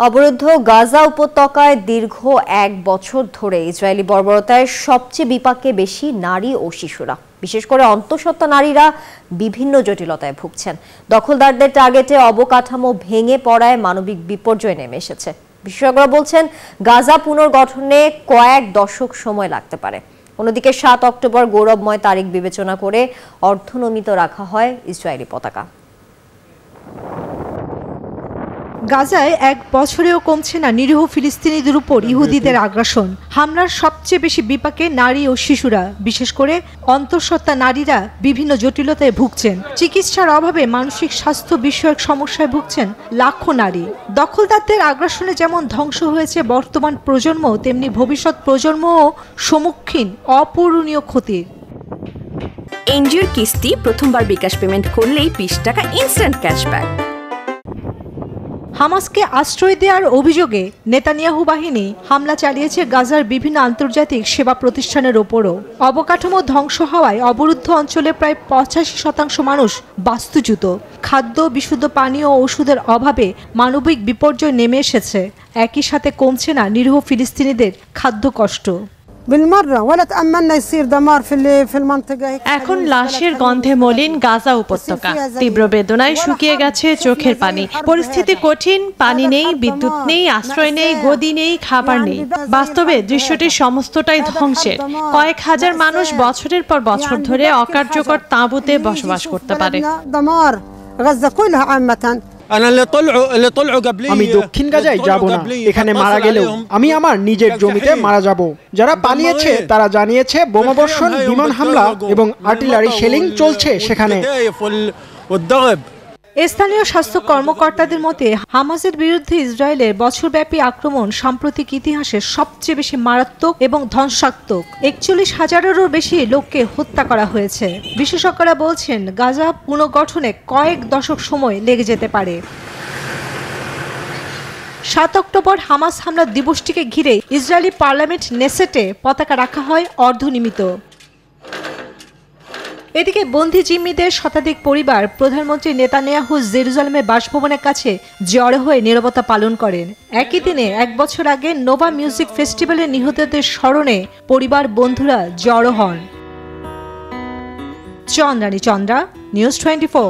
অবরুদ্ধ গাজা উপত্যকায় দীর্ঘ ১ বছর ধরে ইসরায়েলি বর্বরতায় সবচেয়ে বিপাকে বেশি নারী ও শিশুরা, বিশেষ করে অন্তঃসত্ত্বা নারীরা বিভিন্ন জটিলতায় ভুগছেন। দখলদারদের টার্গেটে অবকাঠামো ভেঙে পড়ায় মানবিক বিপর্যয় নেমে এসেছে। বিশেষজ্ঞরা বলছেন গাজা পুনর্গঠনে কয়েক দশক সময় লাগতে পারে। অন্যদিকে ৭ অক্টোবর গৌরবময় তারিখ বিবেচনা করে অর্ধনমিত রাখা হয় ইসরায়েলি পতাকা। গাজায় ১ বছরেও কমছে না নিরীহ ফিলিস্তিনিদের উপর ইহুদিদের আগ্রাসন। হামলার সবচেয়ে বেশি বিপাকে নারী ও শিশুরা, বিশেষ করে অন্তঃসত্ত্বা নারীরা বিভিন্ন জটিলতায় ভুগছেন। চিকিৎসার অভাবে মানসিক স্বাস্থ্য বিষয়ক সমস্যায় ভুগছেন লাখো নারী। দখলদারদের আগ্রাসনে যেমন ধ্বংস হয়েছে বর্তমান প্রজন্ম, তেমনি ভবিষ্যৎ প্রজন্মও সম্মুখীন অপূরণীয় ক্ষতির। এনজিওর কিস্তি প্রথমবার বিকাশ পেমেন্ট করলেই ২০ টাকা ইনস্ট্যান্ট ক্যাশব্যাক। হামাসকে আশ্রয় দেওয়ার অভিযোগে নেতানিয়াহু বাহিনী হামলা চালিয়েছে গাজার বিভিন্ন আন্তর্জাতিক সেবা প্রতিষ্ঠানের ওপরও। অবকাঠামো ধ্বংস হওয়ায় অবরুদ্ধ অঞ্চলে প্রায় ৮৫% মানুষ বাস্তুচ্যুত। খাদ্য, বিশুদ্ধ পানি ও ওষুধের অভাবে মানবিক বিপর্যয় নেমে এসেছে। একই সাথে কমছে না নিরীহ ফিলিস্তিনিদের খাদ্য কষ্ট। এখন লাশের গন্ধে মলিন গাজা উপত্যকা, তীব্র বেদনায় শুকিয়ে গেছে চোখের পানি। পরিস্থিতি কঠিন, পানি নেই, বিদ্যুৎ নেই, আশ্রয় নেই, গদি নেই, খাবার নেই। বাস্তবে দৃশ্যটি সমস্তটাই ধ্বংসের। কয়েক হাজার মানুষ বছরের পর বছর ধরে অকার্যকর তাঁবুতে বসবাস করতে পারে। আমি দক্ষিণ গাজায় যাব না। এখানে মারা গেলেও আমি আমার নিজের জমিতে মারা যাব। যারা পালিয়েছে তারা জানিয়েছে বোমাবর্ষণ, বিমান হামলা এবং আর্টিলারি শেলিং চলছে সেখানে। স্থানীয় স্বাস্থ্য কর্মকর্তাদের মতে হামাসের বিরুদ্ধে ইসরায়েলের বছরব্যাপী আক্রমণ সাম্প্রতিক ইতিহাসের সবচেয়ে বেশি মারাত্মক এবং ধ্বংসাত্মক। ৪১,০০০-এরও বেশি লোককে হত্যা করা হয়েছে। বিশেষজ্ঞরা বলছেন গাজা পুনর্গঠনে কয়েক দশক সময় লেগে যেতে পারে। ৭ অক্টোবর হামাস হামলার দিবসটিকে ঘিরে ইসরায়েলি পার্লামেন্ট নেসেটে পতাকা রাখা হয় অর্ধনিমিত। এদিকে বন্দী জিম্মিদের শতাধিক পরিবার প্রধানমন্ত্রী নেতানিয়াহু জেরুজালেমের বাসভবনের কাছে জড়ো হয়ে নীরবতা পালন করেন। একই দিনে ১ বছর আগে নোভা মিউজিক ফেস্টিভ্যালে নিহতদের স্মরণে পরিবার বন্ধুরা জড়ো হন। চন্দ্রানী চন্দ্রা, নিউজ 24।